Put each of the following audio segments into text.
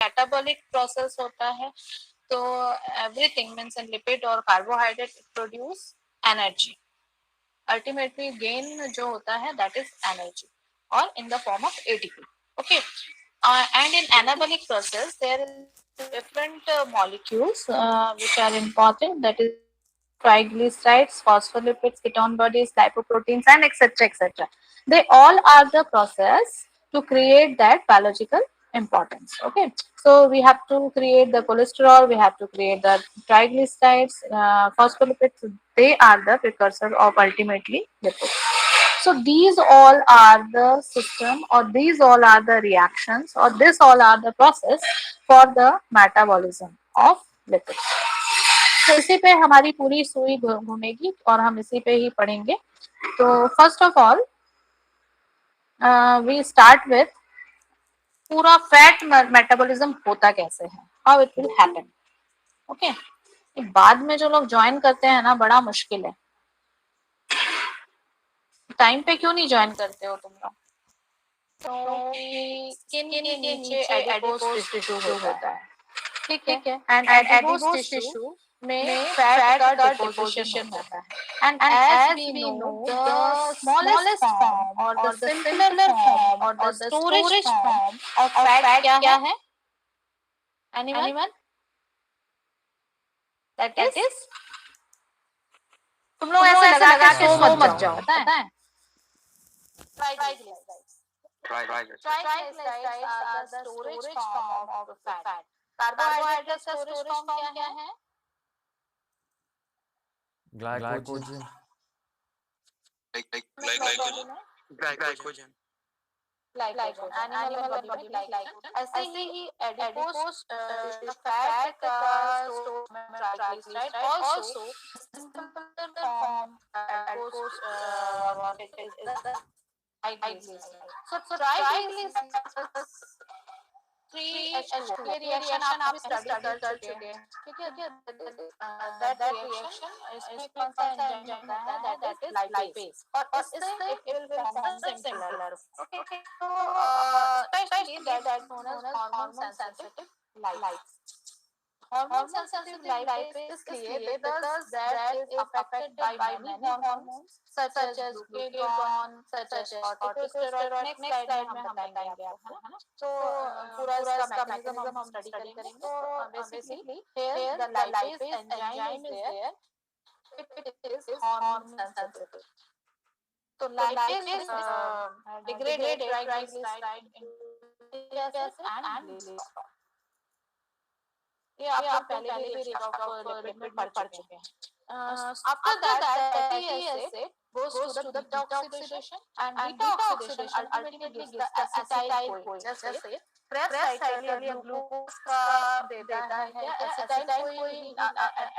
Catabolic process होता है, तो एवरीथिंग मीन्स इन लिपिड और carbohydrate produce energy. Ultimately gain जो होता है दैट इज एनर्जी और in the form of ATP. Okay, and in anabolic process there is different molecules which are important, that is triglycerides, phospholipids, ketone bodies, lipoproteins, and etc. They all are the process to create that biological importance. Okay, so we have to create the cholesterol, we have to create the triglycerides, phospholipids. They are the precursor of ultimately lipids. So these all are the system, or these all are the reactions, or this all are the process for the metabolism of lipids. तो इसी पे हमारी पूरी सुई घूमेगी और हम इसी पे ही पढ़ेंगे. तो first of all we start with पूरा फैट मेटाबॉलिज्म होता कैसे है, how it will happen. Okay, बाद में जो लोग ज्वाइन करते हैं ना, बड़ा मुश्किल है. टाइम पे क्यों नहीं ज्वाइन करते हो तुम लोग? क्योंकि स्किन के नीचे एडिपोज टिश्यू होता है. ठीक है, एंड एडिपोज टिश्यू में फैट का डिपोजिशन होता है. And as we know the smallest form और द सिंपलर फॉर्म और the storage form of fat क्या है? एनीवन? दैट इज, तुम लोग ऐसे लगा के सो मत जाओ, पता है? Triglycerides are the storage form of the fat. Carbohydrate का storage form क्या है? Glycogen. Glycogen. Animal body में glycogen. ऐसे ही adipose fat का storage में triglyceride also simpler form adipose is the triglyceride. So triglycerides 3H2 ये रिएक्शन आप study कर चुके हैं. ठीक है, दैट रिएक्शन इसमें कौन सा एंजाइम होता है? That is lipase. और इससे it will form the similar. Okay, तो specially that known as hormone sensitive lipase. Hormone sensitive lipase is created because that is affected by many hormones such as glucagon, such as corticosteroid. Next slide में हम बताएंगे आपको, है ना? तो पूरा इसका मैकेनिज्म हम स्टडी करेंगे. तो basically here the lipase enzyme is there. It is hormone sensitive. तो lipase degrade triglyceride into acid and glycerol. ये आप पहले भी रिच ऑफ लिपिड में पढ़ चुके हैं. After that fatty acid goes to the beta oxidation, and beta oxidation ultimately gives the acetyl-CoA. जैसे प्रेस साइकिल या ग्लूकोज का देता है क्या? acetyl-CoA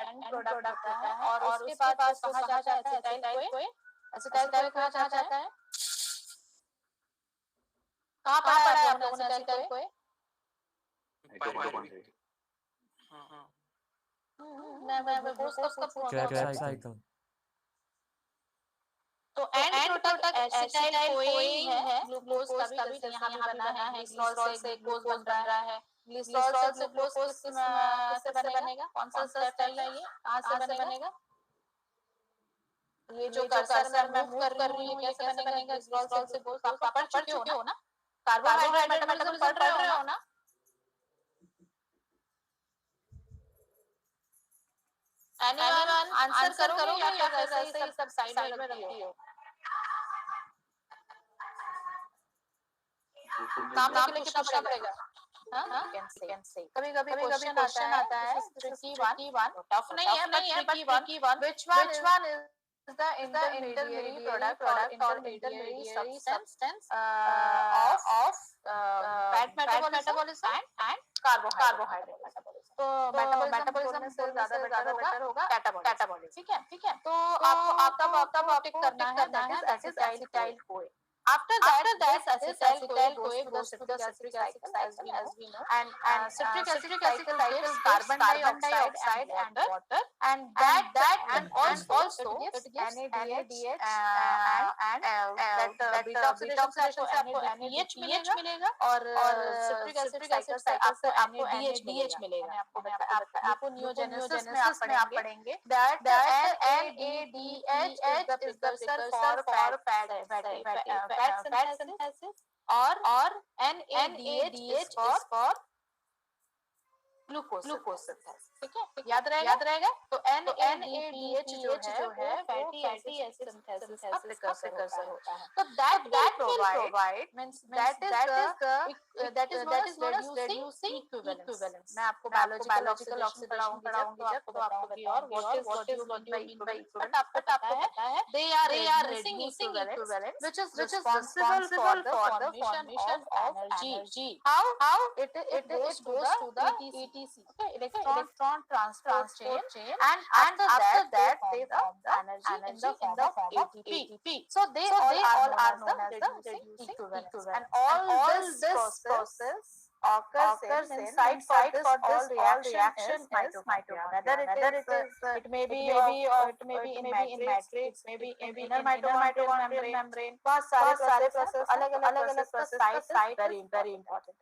एंड प्रोडक्ट होता है, और उसके बाद कहा जाता है acetyl-CoA. acetyl-CoA कहा जाता है, कहाँ पढ़ा है आप लोगों ने acetyl-CoA? मैं ग्लूकोज का Krebs cycle. तो एंड प्रोडक्ट acetyl-CoA ही है. ग्लूकोज का भी यहाँ भी बना है, ग्लिसरॉल से ग्लूकोज बन रहा है. ग्लिसरॉल से ग्लूकोज किससे बनेगा? कौन सा स्टेप है ये? कहाँ से बनेगा? ये जो कर्सर मैं मूव कर रही हूँ, ये कैसे बनेगा? ग्लिसरॉल से ग्लूकोज आप पढ़ चुके हो ना? कार्बोहाइड्रेट मेटाबॉलिज्म पढ़ रहे हो ना? एनीवन आंसर करोगे या फिर ऐसे ही सब साइड में रखती हो? काम लेके पूछना पड़ेगा. हाँ, कैन से कभी-कभी क्वेश्चन आता है ट्रिकी वन, टफ नहीं है but tricky one. Which one is the intermediate product और intermediate substance of fat metabolism and carbohydrate metabolism. तो मेटाबॉलिज्म से ज्यादा बेटर होगा कैटाबॉलिज्म. ठीक है. तो आपको तब टिक करना है that is acetyl-CoA. After that this acetyl-CoA goes to the citric acid cycle as we know, and citric acid cycle gives carbon dioxide and water, and also it gives NADH and that beta oxidation से आपको NADPH मिलेगा और citric acid cycle से आपको NADH मिलेगा। Gluconeogenesis में आप पढ़ेंगे that NADH is the precursor for fat synthesis और NADH is for glucose synthesis. ठीक है, याद रहेगा। तो NADH जो है वो फैटी एसिड सिंथेसिस का प्रिकर्सर होता है। तो that will provide means that is known as reducing equivalence। मैं आपको बायोलॉजिकल ऑक्सीडेशन पढ़ाऊंगी जब तो आपको बताऊंगी और what is mean by equivalent आपको पता है they are reducing equivalence which is responsible for the formation of energy। How it goes to the ETC, okay, electron transport chain, and after that they form the energy in the form of ATP. So they all are known as the reducing equivalents, and all this process occurs inside for this all reaction is mitochondria. Whether it may be in matrix, maybe in inner mitochondrial membrane, बहुत सारे process अलग process site very important।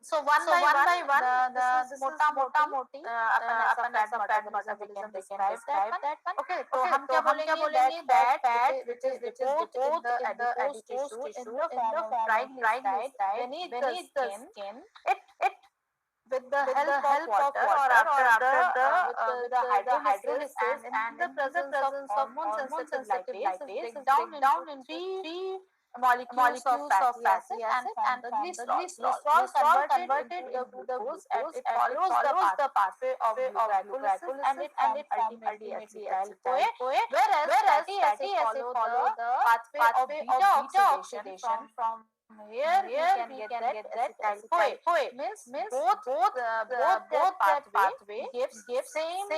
So one by one, this is मोटी अपन ऐसा fat metabolism describe that one. Okay, तो हम क्या बोलेंगे that fat which is both in the adipose tissue in the form of triglyceride beneath the skin, it with the help of water or after the hydrolysis and in the presence of hormone sensitive lipase is down into three molecules of fatty acid and the glycerol converted into the glucose and it follows the pathway of glycolysis and it ultimately acetyl-CoA, whereas fatty acid follow the pathway of beta oxidation from here we can get that acetyl-CoA means both that pathway gives same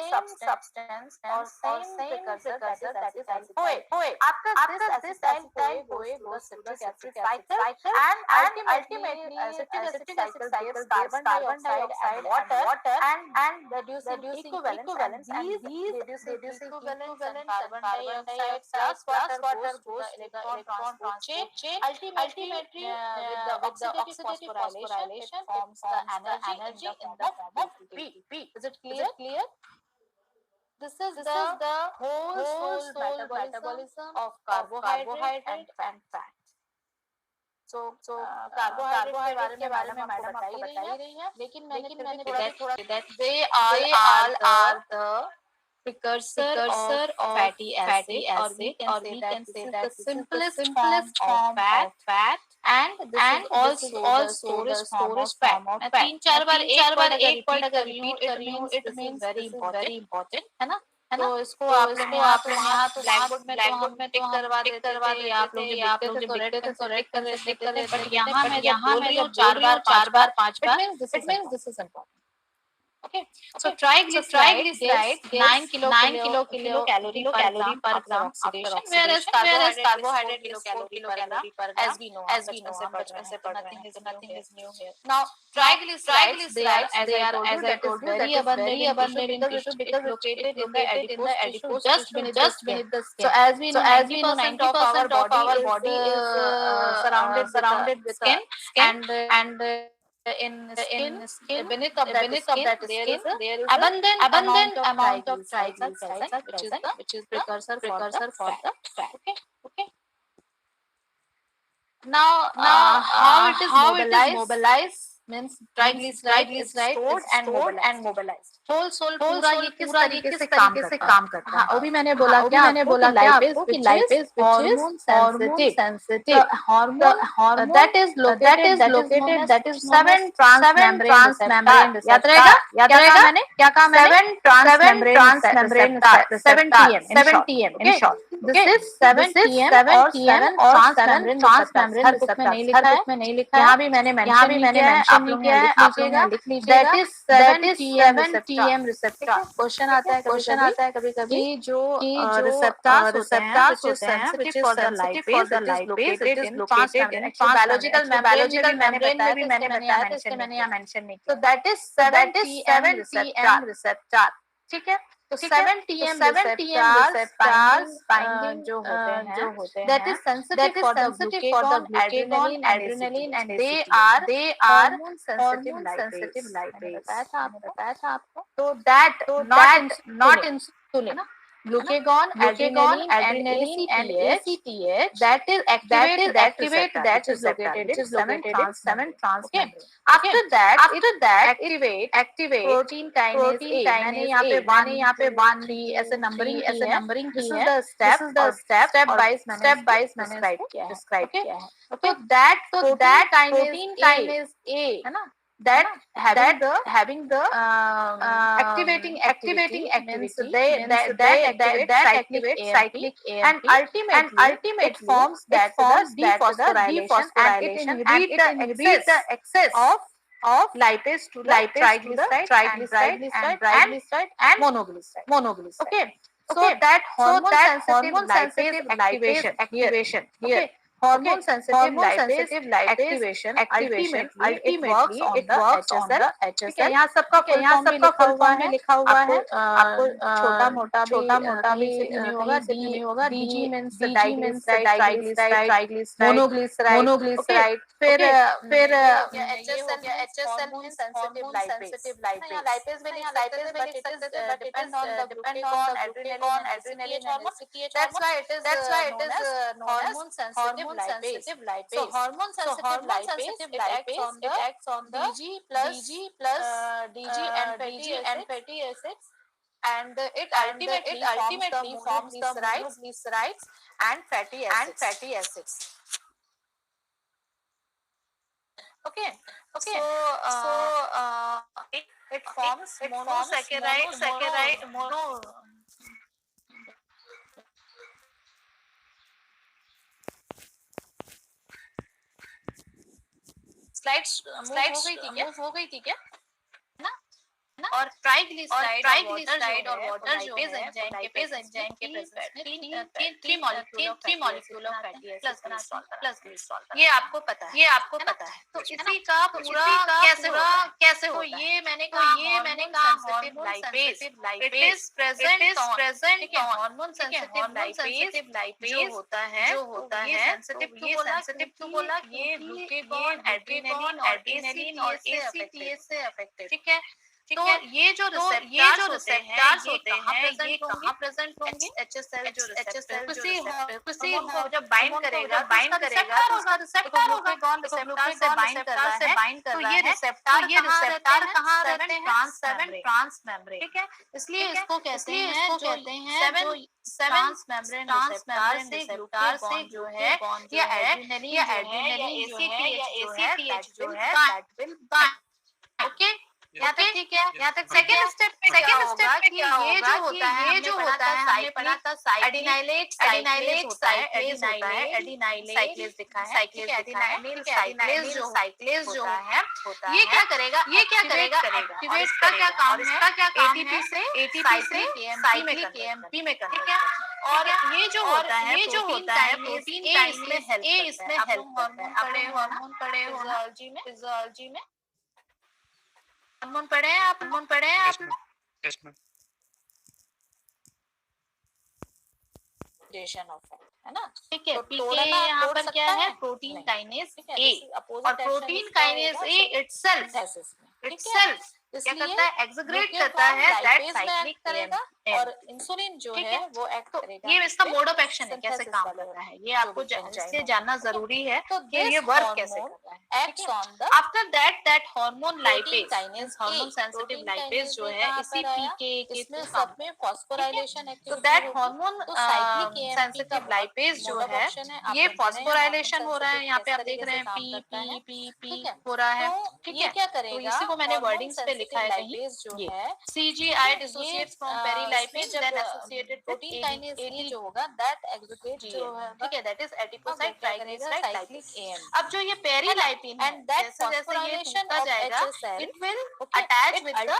substance or same precursor that is acetyl-CoA. After this acetyl-CoA goes to the citric acid cycle and ultimately citric acid cycle gives carbon dioxide and reducing equivalents and these reducing equivalents and carbon dioxide plus water goes to the electron transport chain. Ultimately with the oxidative phosphorylation forms the energy in the form of ATP. Is it clear? This is the whole metabolism of carbohydrate and fat. So carbohydrate के बारे में madam आपको बता ही रही है, लेकिन मैंने थोड़ा that they all are the precursor of fatty acid or we can say that the simplest form of fat and this is also the storage fat. मैं तीन चार बार एक पॉइंट अगर रिपीट कर रही हूँ it means very important है ना। तो इसको आप लोग यहाँ तो ब्लैकबोर्ड में टिक करवा देते थे, आप लोग जब लिखते थे तो रेड कर देते थे, बट यहाँ मैं बोल रही हूँ चार बार पांच बार it means this is important. Okay, so triglyceride 9 kilo calorie per gram oxidation, whereas carbohydrate is 4 kilocalorie per gram, as we know बचपन से पढ़ रहे हैं, nothing is new here. Now triglycerides they are as I told you very abundant in tissue because it's located in the adipose just beneath the skin. So as we know 90% of our body is surrounded with skin and in skin beneath of that skin there is abundant amount of triglycerides which is precursor for the fat. Okay. Now how it is mobilized means triglyceride is stored and mobilized. whole पूरा ये किस तरीके से काम करता है। हाँ, वो भी मैंने बोला कि lipase hormone sensitive hormone that is located that is 7 transmembrane receptor। याद रहेगा क्या कहा मैंने 7 transmembrane receptor 7 TM in short। This is 7 TM or 7 transmembrane her book में नहीं लिखा है, यहाँ भी मैंने मेंशन नहीं किया है, आप लोग लिख लीजिएगा that is 7 TM receptor। Question आता है कभी-कभी कि जो receptors होते हैं which is sensitive for the lipase it is located in biological membrane में भी मैंने बताया था, इसलिए मैंने यहाँ मेंशन नहीं किया। So that is 7 TM receptor ठीक है। तो 7 TM receptors binding जो होते हैं that is sensitive for the glucagon, adrenaline and ACTH. They are hormone sensitive lipase. बताया था आपको। तो that not insulin, glucagon, adrenaline and ACTH that is activate that receptor which is located in 7 transmembrane. After that activate protein kinase A. मैंने यहाँ पे 1 3 ऐसे numbering की है। This is the step by मैंने describe किया है। तो that protein kinase A है ना, that having the activating activity means that activate cyclic AMP and ultimately it forms that dephosphorylation and it inhibits the excess of lipase to the triglyceride and monoglyceride. Okay. So that hormone sensitive activation here. Hormone sensitive lipase activation it works on the HSL. यहाँ सबका full form भी लिखा हुआ है। आपको छोटा मोटा भी नहीं होगा। DG means triglyceride, monoglyceride, फिर HSL means hormone sensitive lipase. Lipase भी लिख सकते थे, but it is depend on the glucagon, adrenaline and ACTH. That's why it is known as hormone sensitive lipase. So hormone sensitive lipase it acts on the DG plus DG and fatty acids, and it ultimately forms the monoglycerides and fatty acids. Okay. So it forms monosaccharide mono. Slides move हो गई थी क्या ना? और triglyceride और water जो है enzyme के प्रेजेंस में तीन molecule of fatty acid plus glycerol. ये आपको पता है। तो इसी का पूरा कैसे होता है? ये मैंने कहा hormone sensitive lipase it is present hormone sensitive lipase जो होता है ये सेंसिटिव टू बोला ये ग्लूकेगॉन, एड्रेनालिन और ACTH से अफेक्टेड। ठीक है। तो ये जो रिसेप्टर्स होते हैं ये कहाँ प्रेजेंट होंगे? HSL जो रिसेप्टर किसी हो जब बाइंड करेगा उसका रिसेप्टर होगा। रिसेप्टर से बाइंड कर रहा है तो ये रिसेप्टर कहाँ रहते हैं? 7 ट्रांसमेम्ब्रेन। ठीक है। इसलिए इसको कहते हैं जो 7 ट्रांसमेम्ब्रेन रिसेप्टर से जो है या एड्रेनालिन या ACTH जो है दैट विल बाइंड। ओके। यहाँ तक ठीक है। यहाँ तक सेकंड स्टेप पे क्या होगा कि ये जो होता है हमने पढ़ा था एडिनाइलेट होता है एडिनाइलेट साइक्लेज लिखा है एडिनाइलेट साइक्लेज जो है ये क्या करेगा एक्टिवेट का क्या काम है? ATP से साइक्लिक AMP में कन्वर्ट। ठीक है। और ये जो होता है प्रोटीन इसमें हेल्प करता है। आपने हार्मोन पढ़े फिजियोलॉजी में हार्मोन पढ़े हैं आप? Yes ma'am. है ना? ठीक है। पीके यहाँ पर क्या है? प्रोटीन काइनेज ए और प्रोटीन काइनेज ए इटसेल्फ क्या करता है? एक्सक्रीट करता है दैट साइक्लिक करेगा और इंसुलिन जो है वो एक्ट करेगा। ये इसका मोड ऑफ एक्शन है, कैसे काम कर रहा है ये आपको इससे जानना जरूरी है कि ये वर्क कैसे कर रहा है। Acts on the after that hormone lipase hormone sensitive lipase जो है इसी पीके के इसमें सब में फॉस्फोराइलेशन एक्टिविटी तो दैट हार्मोन सेंसिटिव लाइपेज जो है ये फॉस्फोराइलेशन हो रहा है। यहाँ पे आप देख रहे हैं पी हो रहा है। ठीक है। क्या करेगा? तो इसी को मैंने वर्डिंग्स पे लिखा है कहीं ये CGI dissociates from perilipase then associated protein kinase A जो होगा that executes जो है। ठीक है। that is adipocyte triglyceride cyclic AMP। अब जो ये पेरिलाइपिन है जैसे ये टूटता जाएगा it will attach with the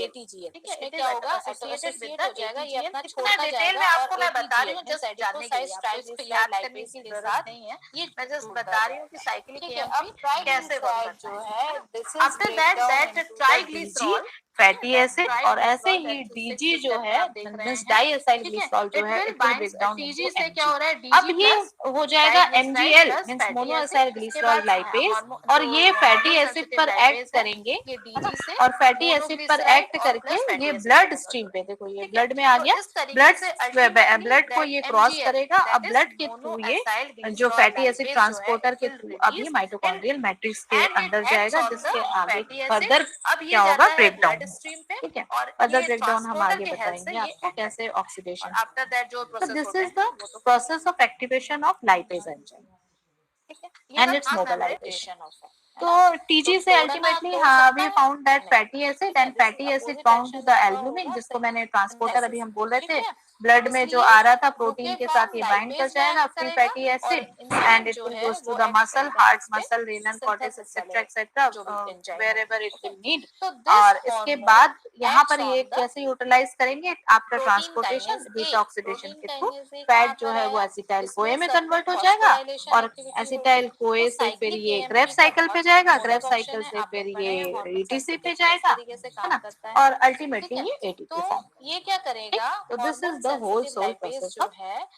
ATGL। ठीक है। क्या होगा? associated with the ATGL। ये अपना छोड़ता जाएगा। आपको मैं बता रही हूँ जस्ट जानने के लिए, आपको इसको याद करने की जरूरत नहीं है। ये मैं जस्ट बता रही हूँ कि साइक्लिक AMP कैसे वर्क करता है। After that triglycerol fatty acid और ऐसे ही डीजी जो है मींस डाई एसाइल ग्लिसरॉल जो है it will break down into से क्या हो रहा है, अब ये हो जाएगा MgL means monoacyl glycerol lipase और ये फैटी एसिड पर एक्ट करेंगे है ना, और फैटी एसिड पर एक्ट करके ये ब्लड स्ट्रीम पे देखो ये ब्लड में आ गया, ब्लड को ये क्रॉस करेगा। अब ब्लड के थ्रू ये जो फैटी एसिड ट्रांसपोर्टर के थ्रू अब ये माइटोकॉन्ड्रियल मैट्रिक्स के अंदर जाएगा, जिसके आगे फर्दर क्या होगा, ब्रेक डाउन। ठीक है, फर्दर ब्रेक डाउन हम आगे बताएंगे आपको कैसे ऑक्सीडेशन। आफ्टर दैट जो So this is the process of activation of lipase enzyme and its mobilization. तो TG से ultimately we found that fatty acid and fatty acid bound to the albumin, जिसको मैंने ट्रांसपोर्टर अभी हम बोल रहे थे, ब्लड में जो आ रहा था प्रोटीन के साथ ये बाइंड कर जाएगा free fatty acid and it will goes to the muscle, heart muscle, renal cortex etcetera etcetera wherever it will need. और इसके बाद यहाँ पर ये कैसे यूटिलाइज करेंगे, आफ्टर ट्रांसपोर्टेशन बीटा ऑक्सीडेशन के थ्रू फैट जो है वो एसिटाइल कोए में कन्वर्ट हो जाएगा और एसिटाइल कोए से फिर ये क्रेब्स साइकिल पे जाएगा, क्रेब्स साइकिल से फिर ये ETC पे जाएगा, है ना, और अल्टीमेटली ये ATP फॉर्म। ये क्या करेगा, तो this is the whole sole process of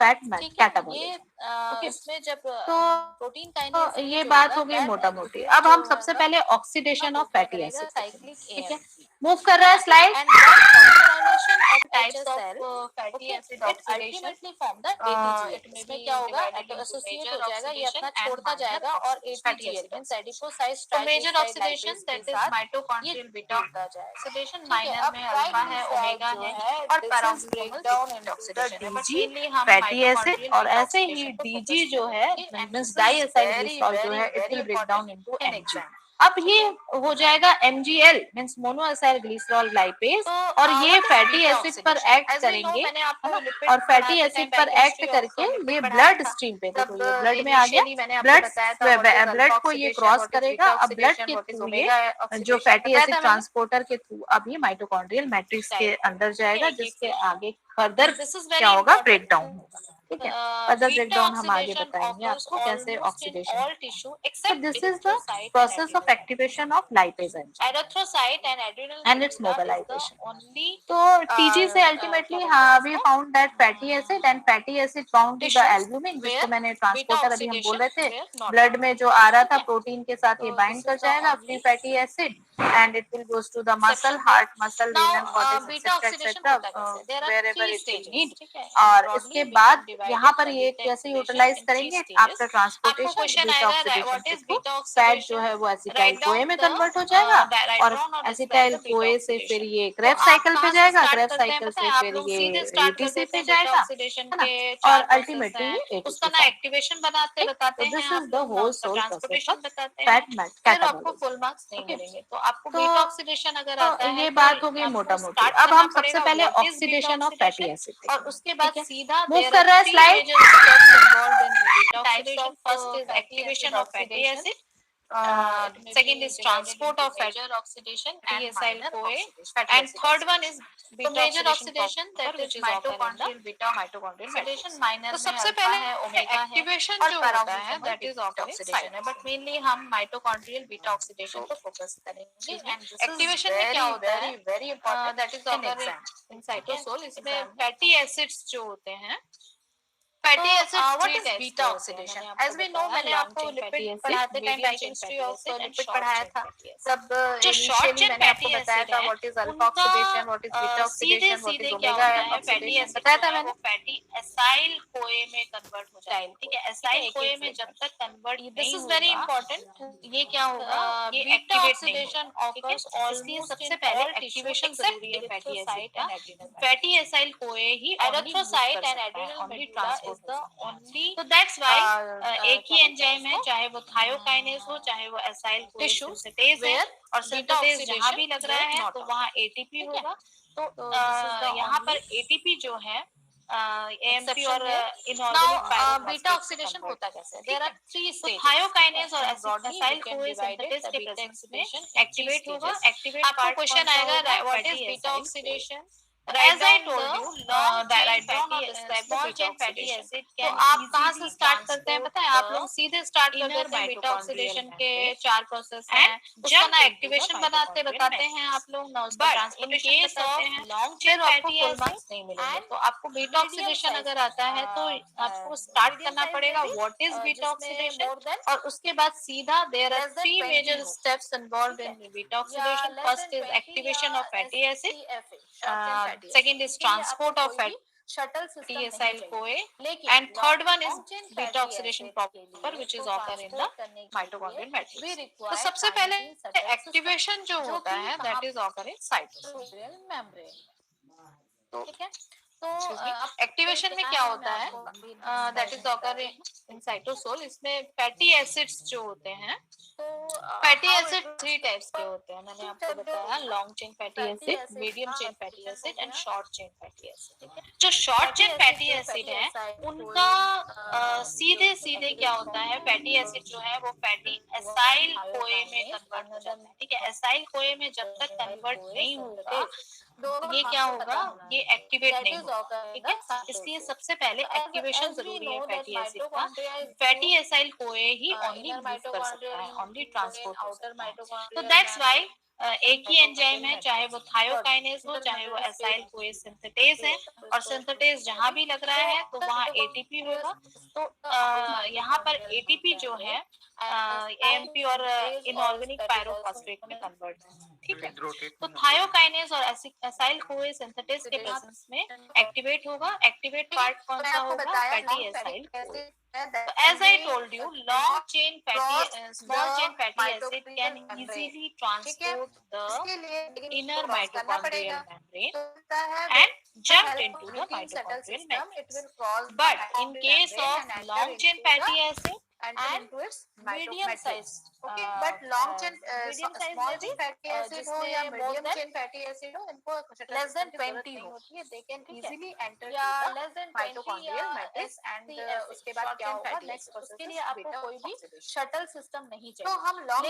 fat catabolism. इसमें जब तो प्रोटीन काइनेज ये बात हो गई मोटा मोटी। अब हम सबसे पहले ऑक्सीडेशन ऑफ फैटी एसिड, ठीक है, मूव कर रहा है slide. Types of fatty acid oxidation form the ATGL। इसमें क्या होगा, एसोसिएट हो जाएगा, ये अपना छोड़ता जाएगा और ATGL means adipocytes major oxidation that is mitochondrial beta oxidation, minor में अल्फा है, ओमेगा है और peroxidation oxidation. DG fatty acid और ऐसे ही डीजी जो है मींस डाई एसाइल ग्लिसरॉल जो है it will break down into MG. अब ये हो जाएगा MgL means monoacyl glycerol lipase और ये फैटी एसिड पर एक्ट करेंगे और फैटी एसिड पर एक्ट करके ये ब्लड स्ट्रीम पे देखो ये ब्लड में आ गया, ब्लड को ये क्रॉस करेगा। अब ब्लड के थ्रू ये जो फैटी एसिड ट्रांसपोर्टर के थ्रू अब ये माइटोकॉन्ड्रियल मैट्रिक्स के अंदर जाएगा, जिसके आगे फर्दर क्या होगा, ब्रेक डाउन होगा। ठीक है, फर्दर ब्रेक डाउन हम आगे बताएंगे आपको कैसे oxidation. So this is the process of activation of lipase enzyme and its mobilization. तो TG से ultimately we found that fatty acid and fatty acid bound to the albumin, जिसको मैंने transporter अभी हम बोल रहे थे, ब्लड में जो आ रहा था प्रोटीन के साथ ये बाइंड कर जाएगा free fatty acid and it will goes to the muscle, heart muscle, renal cortex etc wherever it will need। और इसके बाद यहाँ पर ये कैसे यूटिलाइज करेंगे, आफ्टर ट्रांसपोर्टेशन बीटा ऑक्सीडेशन के थ्रू फैट जो है वो एसिटाइल कोए में कन्वर्ट हो जाएगा और एसिटाइल कोए से फिर ये क्रेब्स साइकिल पे जाएगा, क्रेब्स साइकिल से फिर ये ETC पे जाएगा, है ना, और अल्टीमेटली ये उसका ना एक्टिवेशन बताते हैं। This is the whole sole process of fat आपको फुल मार्क्स नहीं मिलेंगे। तो आपको बीटा ऑक्सीडेशन अगर आता है ये बात हो गई मोटा मोटी। अब हम सबसे पहले ऑक्सीडेशन ऑफ फैटी एसिड और उसके बाद सीधा मूव कर रहा है slide. Types of first is activation of fatty acid, second is transport of major oxidation and minor oxidation, and third one is major oxidation that is mitochondrial beta mitochondrial minor। तो सबसे पहले activation जो होता है that is oxidation है, but mainly हम mitochondrial beta oxidation को focus करेंगे। एक्टिवेशन में क्या होता है, very important, that is in cytosol। इसमें फैटी एसिड्स जो होते हैं, fatty acid what is beta oxidation, as we know, मैंने आपको लिपिड पढ़ाते टाइम केमिस्ट्री ऑफ लिपिड पढ़ाया था, सब इनिशियली मैंने आपको बताया था what is alpha oxidation, what is beta oxidation, what is omega oxidation बताया था मैंने। फैटी एसाइल कोए में कन्वर्ट हो जाएगा, ठीक है, एसाइल कोए में जब तक कन्वर्ट नहीं होगा, दिस इज वेरी इंपॉर्टेंट, ये क्या होगा, ये ऑक्सीडेशन ऑकर्स ऑलमोस्ट सबसे पहले एक्टिवेशन जरूरी है फैटी एसिड का, फैटी एसाइल कोए ही erythrocyte and adrenal medulla the only, so that's why एक ही एंजाइम है, चाहे वो थायोकाइनेज हो चाहे वो एसाइल टिश्यू सिंथेज है, और सिंथेज जहां भी लग रहा है तो वहां एटीपी होगा। तो यहाँ पर एटीपी जो है एएमपी और इनऑर्गेनिक बीटा ऑक्सीडेशन होता कैसे, देयर आर 3 स्टेजेस। थायोकाइनेज और एसाइल कोए सिंथेज के प्रेजेंस में एक्टिवेट होगा। एक्टिवेट आपको क्वेश्चन आएगा what is beta oxidation, as I told you, that I drawn or describe the beta oxidation. तो आप कहाँ से स्टार्ट करते हैं पता है? आप लोग सीधे स्टार्ट कर देते हैं बीटा ऑक्सीडेशन के 4 प्रोसेस हैं, उसका ना एक्टिवेशन बनाते बताते हैं आप लोग, ना उसका ट्रांसपोर्टेशन बताते हैं, लॉन्ग चेन आपको फुल मार्क्स नहीं मिलेंगे। तो आपको बीटा ऑक्सीडेशन अगर आता है तो आपको स्टार्ट करना पड़ेगा व्हाट इज बीटा ऑक्सीडेशन, और उसके बाद सीधा there are 3 major steps involved in beta oxidation. First is activation of fatty acid, second is transport of fatty acyl CoA, and third one is beta oxidation proper, which is occur in the mitochondrial matrix. तो सबसे पहले activation जो होता है that is occur in cytosol membrane. ठीक है, तो activation में क्या होता है? That is occur in cytosol. इसमें फैटी एसिड्स जो होते हैं, फैटी एसिड 3 टाइप्स के होते हैं, मैंने आपको बताया, long chain fatty acid, medium chain fatty acid and short chain fatty acid. जो शॉर्ट चेन फैटी एसिड है उनका सीधे सीधे क्या होता है, फैटी एसिड जो है वो फैटी एसाइल कोए में कन्वर्ट हो जाता है। ठीक है, एसाइल कोए में जब तक कन्वर्ट नहीं होगा ये क्या होगा, ये एक्टिवेट नहीं होगा। ठीक है, इसलिए सबसे पहले एक्टिवेशन जरूरी है फैटी एसिड का। फैटी एसाइल कोए ही ओनली मूव कर सकता है, ओनली ट्रांसपोर्ट हो सकता है। तो दैट्स व्हाई एक ही एंजाइम है, चाहे वो थायोकाइनेज हो चाहे वो एसाइल कोए सिंथेटेज है, और सिंथेटेज जहां भी लग रहा है तो वहां एटीपी होगा। तो यहाँ पर एटीपी जो है एएमपी और इनऑर्गेनिक पायरोफॉस्फेट में कन्वर्ट है। ठीक है, तो थायोकाइनेज और एसाइल कोए सिंथेटेज के प्रेजेंस में एक्टिवेट होगा। एक्टिवेट पार्ट कौन सा होगा? फैटी एसाइल कोए। As I told you, long chain fatty, small chain fatty acid can easily transport the inner mitochondrial membrane and jump into the mitochondrial matrix. But in case of long chain fatty acid and medium size, but long chain small chain fatty acid हो या medium chain fatty acid हो, इनको less than 20 होती है, they can easily enter the mitochondrial matrix and उसके बाद क्या होगा, नेक्स्ट प्रोसेस के लिए आपको कोई भी शटल सिस्टम नहीं चाहिए। तो हम लॉन्ग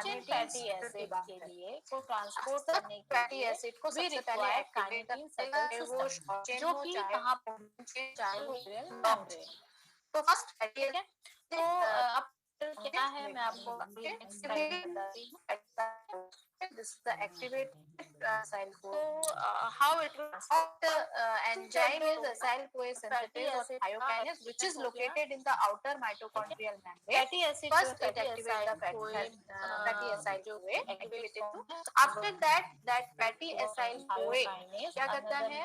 चेन फैटी एसिड के लिए को ट्रांसपोर्ट करने के लिए एसिड को सबसे पहले काइनेटिन शटल सिस्टम, जो कि कहां पहुंचे, चाहे मेम्ब्रेन। तो फर्स्ट फैटी है, तो अब क्या है मैं आपको अभी नेक्स्ट स्लाइड बताती हूं। This is the activated acyl CoA. How it works? Enzyme is acyl CoA synthetase or thiokinase, which is located in the outer mitochondrial membrane. Fatty acid first it activates the fatty acyl CoA, activated to. After that fatty acyl CoA क्या करता है?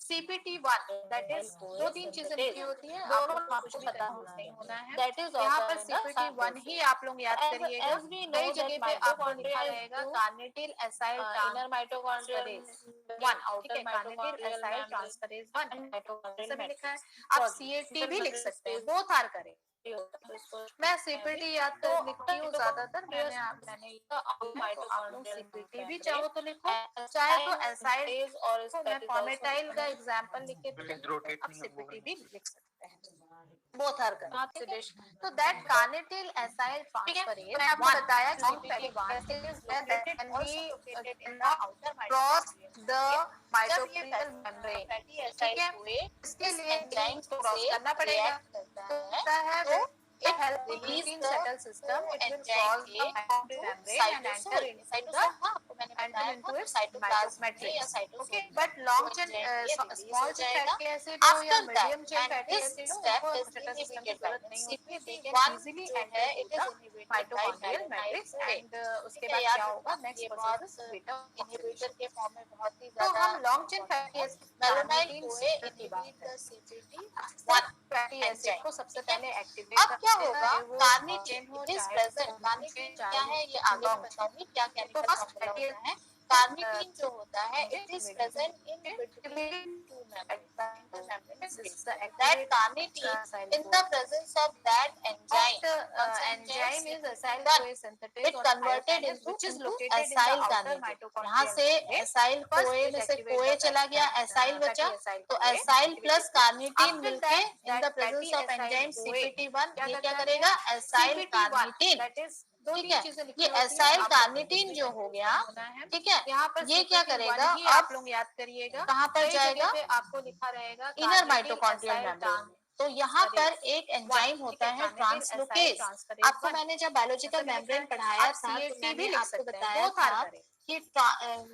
CPT1, that is दो तीन चीजें लिखी होती हैं, आप लोग आपको पता नहीं होना है। That is यहाँ पर CPT1 ही आप लोग याद करिएगा। कई जगह पे आपको लिखा रहेगा carnitine acyl inner mitochondrial 1, outer carnitine acyl transferase 1 mitochondrial में लिखा है। आप CAT भी लिख सकते हैं, बोथ आर करें। मैं CPT याद तो लिखती हूँ ज्यादातर, मैंने आप लोग CPT भी चाहो तो लिखो, चाहे तो एसाइल और मैं फॉर्मेटाइल का एग्जांपल लिख के आप CPT भी लिख सकते हैं, बोथ आर करेक्ट। तो दैट कार्निटिल एसाइल ट्रांसफरेज, मैंने आपको बताया CPT1 is that can be cross the mitochondrial membrane। ठीक है, इसके लिए एंजाइम को क्रॉस करना पड़ेगा, तो होता है it helps release the shuttle system, it will cross the mitochondrial membrane and enter into its matrix। Okay, but long chain small chain fatty acid हो या medium chain fatty acid हो, उनको shuttle system की जरूरत नहीं होती है, they can easily enter into the mitochondrial matrix and उसके बाद क्या होगा, next process is beta inhibitor के फॉर्म में बहुत ही ज्यादा। तो हम long chain fatty acid carnitine की बात करें, fatty acid को सबसे पहले एक्टिवेट होगा। कार्निटिन इज प्रेजेंट, कार्निटिन क्या है ये आगे बताऊंगी क्या केमिकल फॉर्मूला होता है। कार्निटिन जो होता है it is present in between two membranes, that carnitine in the presence of that enzyme is acyl CoA synthetase, it converted into which is located acyl carnitine। यहाँ से acyl CoA में से CoA चला गया, acyl बचा, तो acyl plus carnitine मिलके in the presence of enzyme CPT1 ये क्या करेगा, acyl carnitine ठीक है। ये एसाइल कार्निटीन जो हो गया, ठीक है, यहाँ पर ये क्या करेगा, आप लोग याद करिएगा, कहाँ पर जाएगा, आपको लिखा रहेगा इनर माइटोकॉन्ड्रियल मेम्ब्रेन में। तो यहाँ पर एक एंजाइम होता है ट्रांसलोकेज। आपको मैंने जब बायोलॉजिकल मेम्ब्रेन पढ़ाया था तो मैंने आपको बताया था कि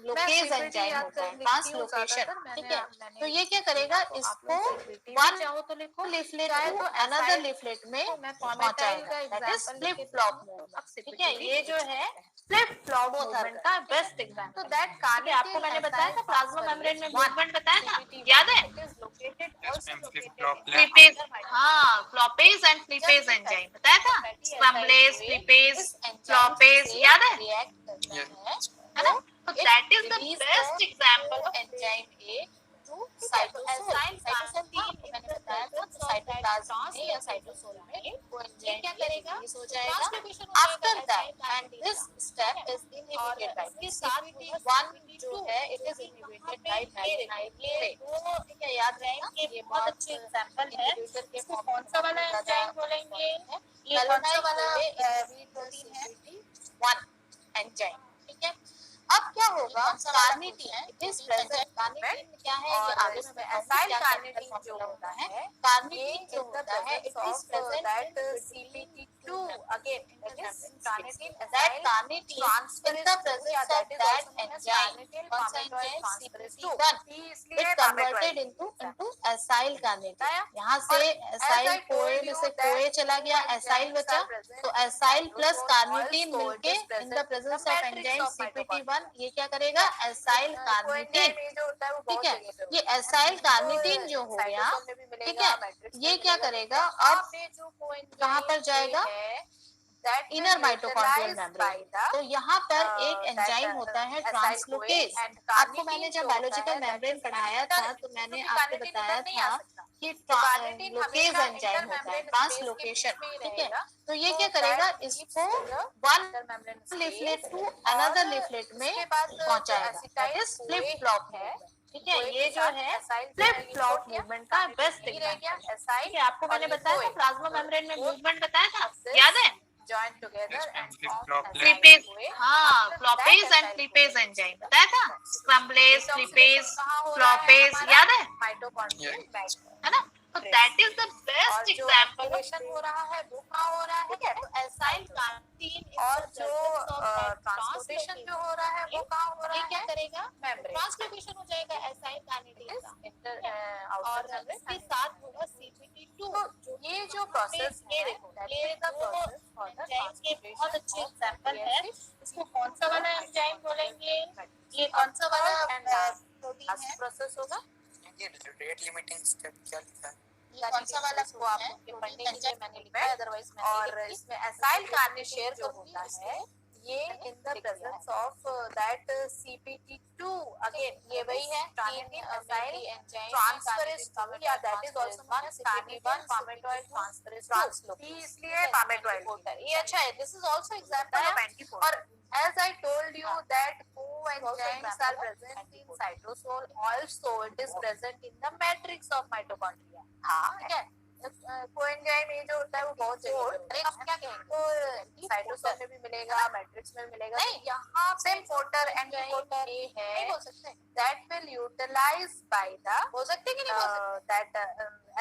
लोकेज एंजाइम होता है, ट्रांसलोकेशन, ठीक है। तो ये क्या करेगा, इसको one leaflet to another leaflet में पहुंचाएगा, that is flip flop movement, ठीक है। ये जो है फ्लिप फ्लॉप मूवमेंट का बेस्ट एग्जांपल। तो दैट कार्निटीन आपको मैंने बताया था प्लाज्मा मेम्ब्रेन में मूवमेंट बताया था, याद है? फ्लिपेज, हाँ, फ्लॉपेज एंड फ्लिपेज एंजाइम बताया था, स्क्रम्बलेज, फ्लिपेज, फ्लॉपेज, याद है? है ना? तो that is the best example of enzyme A to cytosol. Cytosol था, मैंने बताया था, साइटोप्लाज्म में या साइटोसोल में वो एंजाइम क्या करेगा, रिलीज हो जाएगा। After that and this step is inhibited by CPT1 जो है, it is inhibited by nitrile. ठीक है, याद रहेगा, ये बहुत अच्छे एग्जांपल है। इसको कौन सा वाला एंजाइम बोलेंगे, ये कौन सा वाला प्रोटीन है, CPT1 एंजाइम, ठीक है। अब क्या होगा, कार्निटीन इज प्रेजेंट। कार्निटीन क्या है, ये आगे में एसाइल कार्निटीन जो होता है, कार्निटीन जो होता है, it is present that CPT2 again, that is carnitine, that carnitine in the presence of that enzyme, कौन सा enzyme, CPT1, it converted into acyl carnitine. यहाँ से एसाइल कोए में से कोए चला गया, एसाइल बचा, तो एसाइल प्लस कार्निटीन मिलके इन the presence of enzyme CPT1 ये क्या करेगा, एसाइल कार्निटीन, ठीक है। ये एसाइल कार्निटीन जो हो गया, ठीक है, ये क्या करेगा, अब कहाँ पर जाएगा, इनर माइटोकॉन्ड्रियल मेम्ब्रेन। तो यहाँ पर एक एंजाइम होता है ट्रांसलोकेज। आपको मैंने जब बायोलॉजिकल मेम्ब्रेन पढ़ाया था तो मैंने आपको बताया था कि लोकेज एंजाइम होता है, ट्रांसलोकेशन, ठीक है। तो ये क्या करेगा, इसको one leaflet to another leaflet में पहुंचाएगा, that is flip flop movement, ठीक है। ये जो है फ्लिप फ्लॉप मूवमेंट का बेस्ट एग्जांपल है, ठीक है। आपको मैंने बताया था प्लाज्मा मेम्ब्रेन में मूवमेंट बताया था, याद है? join together and form फ्लिपेज, हाँ, फ्लॉपेज एंड फ्लिपेज एंजाइम बताया था, स्क्रम्बलेज, फ्लिपेज, फ्लॉपेज, याद है? माइटोकॉन्ड्रियल है ना? तो that is the best example हो रहा है, वो कहाँ हो रहा है, ठीक है। तो एसाइल कार्निटीन और जो ट्रांसलोकेशन जो हो रहा है वो कहाँ हो रहा है, क्या करेगा, मेम्ब्रेन ट्रांसलोकेशन हो जाएगा एसाइल कार्निटीन का, और इसके साथ होगा CPT2। तो ये जो प्रोसेस है, ये बहुत अच्छे एग्जांपल है। इसको कौन सा वाला एंजाइम बोलेंगे, ये कौन सा वाला प्रोटीन है, प्रोसेस होगा, रेट लिमिटिंग स्टेप क्या लिखा है, ये कौन सा वाला वो आप पढ़ने के लिए मैंने लिखा है, अदरवाइज मैंने, और इसमें एसाइल कार्निटीन जो होता है, ये in the presence of that CPT2 again, ये वही है एसाइल एंजाइम ट्रांसफरेज 2 या that is also known as CPT1 palmitoyl transferase translocase, इसलिए पामेटॉइड, ये अच्छा है। This is also example of antiport. और as I told you that coenzymes are present in cytosol, also it is present in the matrix of mitochondria। हाँ, ठीक है। Coenzyme ये जो होता है वो बहुत जगह पे, हम क्या कहेंगे, तो साइटोसोल में भी मिलेगा, मैट्रिक्स में भी मिलेगा। नहीं, यहाँ सेम पोर्टर एंटीपोर्टर ये है, नहीं बोल सकते, that will utilize by the, बोल सकते कि नहीं बोल सकते, दैट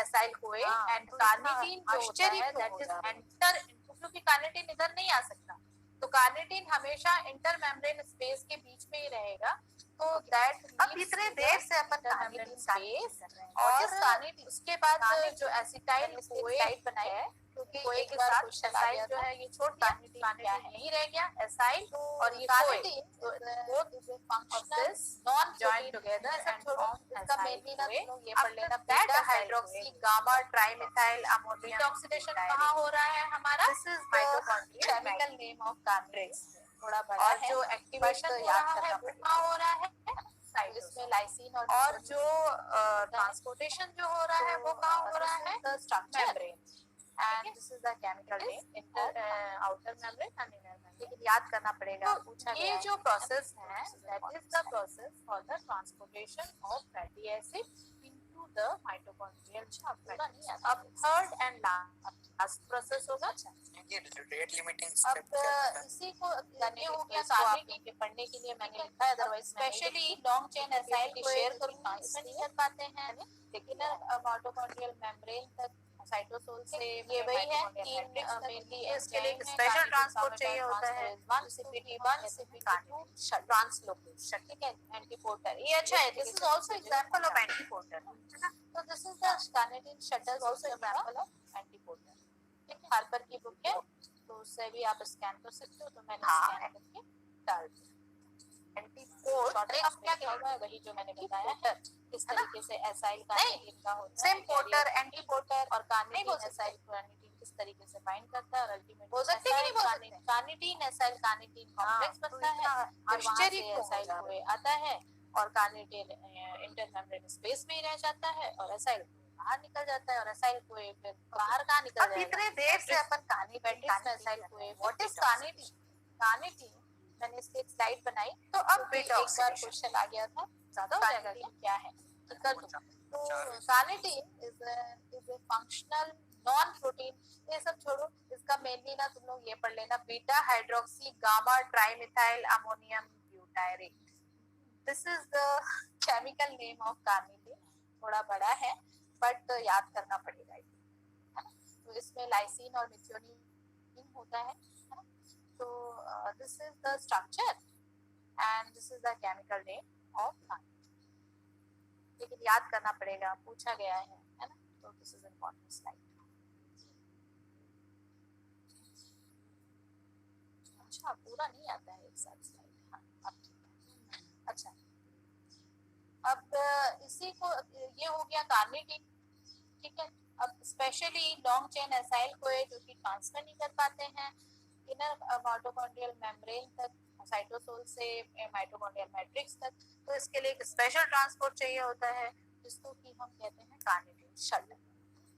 एसाइल कोए एंड कार्निटीन जो होता है दैट इज एंटर, क्योंकि कार्निटीन इधर नहीं आ सकता, तो कार्निटीन हमेशा इंटर मेम्ब्रेन स्पेस के बीच में ही रहेगा। तो दैट, अब इतने देर से अपन कार्निटीन स्पेस और कार्निटीन, उसके बाद जो एसिटाइल कोए बनाई है, क्योंकि कोए के साथ एसाइल जो है ये छोड़ कार्निटीन क्या है, यही रह गया एसाइल, और ये carnitine both functional non join together and form, इसका मेनली ना ये पढ़ लेना, beta hydroxy gamma trimethyl ammonium oxidation कहाँ हो रहा है हमारा, this is mitochondrial chemical name of carnitine, थोड़ा बड़ा है। और जो एक्टिवेशन याद करना है वो कहाँ हो रहा है, इसमें लाइसिन, और जो ट्रांसपोर्टेशन जो हो रहा है वो कहाँ हो रहा है, the structure membrane, and this is the chemical name, inter outer membrane and inner membrane. लेकिन याद करना पड़ेगा, पूछा गया, ये जो प्रोसेस है that is the process for the transportation of fatty acid into the mitochondrial matrix. अब third and last fast process होगा। ये रेट लिमिटिंग अब स्टेप क्या होता है? इसी को करने हो गया कार्नेटिन के पढ़ने के लिए मैंने लिखा है, otherwise specially long chain acyl को शेयर करूं इसमें नहीं कर पाते हैं, लेकिन माइटोकॉन्ड्रियल मेम्ब्रेन तक साइटोसोल से ये वही है कि मेनली इसके लिए एक स्पेशल ट्रांसपोर्ट चाहिए होता है, CPT1 CPT2 ट्रांसलोकेशन, ठीक है, एंटीपोर्टर। ये अच्छा है, this is also example of antiporter, है ना। तो this is the carnitine shuttle also example of antiporter, ठीक है। हार्पर की बुक है, तो उससे भी आप स्कैन कर सकते हो, तो मैंने स्कैन करके डाल दिया। एंटीपोर्ट अब क्या होगा, वही जो मैंने बताया है, किस तरीके से एसाइल कार्निटीन का होता है, सेम पोर्टर एंटीपोर्टर और कार्निटीन एसाइल कार्निटीन किस तरीके से बाइंड करता है, और अल्टीमेटली हो सकते हैं कि नहीं बोल सकते, कार्निटीन एसाइल कार्निटीन कॉम्प्लेक्स बनता है, आश्चर्य एसाइल को आता है और कार्निटीन इंटरमेम्ब्रेन स्पेस में ही रह जाता है और एसाइल बाहर निकल जाता है, और एसाइल को फिर बाहर कहाँ निकल जाएगा। इतने देर से अपन कार्निटीन एसाइल को व्हाट इज कार्निटीन, कार्निटीन मैंने इसकी एक स्लाइड बनाई, तो अब एक बार क्वेश्चन आ गया था, ज्यादा हो जाएगा क्या है, तो कर दो। तो carnitine is a functional non protein, ये सब छोड़ो, इसका मेनली ना तुम लोग ये पढ़ लेना, beta hydroxy gamma trimethyl ammonium butyrate, this is the chemical name of carnitine. थोड़ा बड़ा है बट याद करना पड़ेगा, है ना। तो इसमें लाइसिन और मिथ्योनिन होता है ना। तो this is the structure and this is the chemical name of carnitine, लेकिन याद करना पड़ेगा, पूछा गया है ना। तो दिस इज इंपॉर्टेंट स्लाइड। अच्छा, पूरा नहीं आता है एक साथ स्लाइड, हाँ अब ठीक है। अच्छा, अब इसी को, ये हो गया कार्निटीन, ठीक है। अब स्पेशली लॉन्ग चेन एसाइल को जो कि ट्रांसफर नहीं कर पाते हैं इनर माइटोकॉन्ड्रियल मेम्ब्रेन तक, साइटोसोल से माइटोकॉन्ड्रियल मैट्रिक्स तक, तो इसके लिए एक स्पेशल ट्रांसपोर्ट चाहिए होता है, जिसको कि हम कहते हैं कार्निटीन शटल,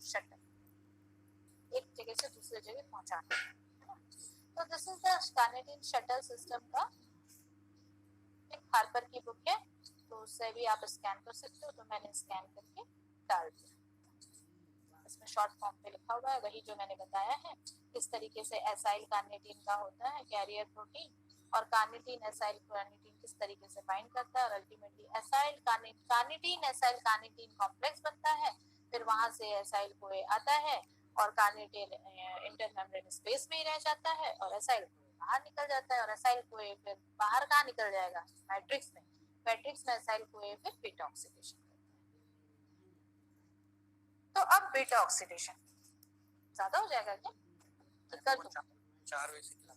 शटल एक जगह से दूसरे जगह पहुंचाना, है ना। तो this is the carnitine shuttle system का, एक हार्पर की बुक है, तो उससे भी आप स्कैन कर सकते हो, तो मैंने स्कैन करके डाल दिया। इसमें शॉर्ट फॉर्म पे लिखा हुआ है, वही जो मैंने बताया है, किस तरीके से एसाइल कार्निटीन का होता है कैरियर प्रोटीन, और कार्निटीन एसाइल कार्निटीन किस तरीके से बाइंड करता है, और ultimately acyl carnitine acyl carnitine complex बनता है, फिर वहां से एसाइल को आता है और कार्निटीन इंटरमेम्ब्रेन स्पेस में ही रह जाता है, और एसाइल बाहर निकल जाता है, और एसाइल को फिर बाहर कहाँ निकल जाएगा, मैट्रिक्स में, मैट्रिक्स में एसाइल को फिर बीटा ऑक्सीडेशन करता है। तो अब बीटा ऑक्सीडेशन ज्यादा हो जाएगा क्या, कर दो 4 बजे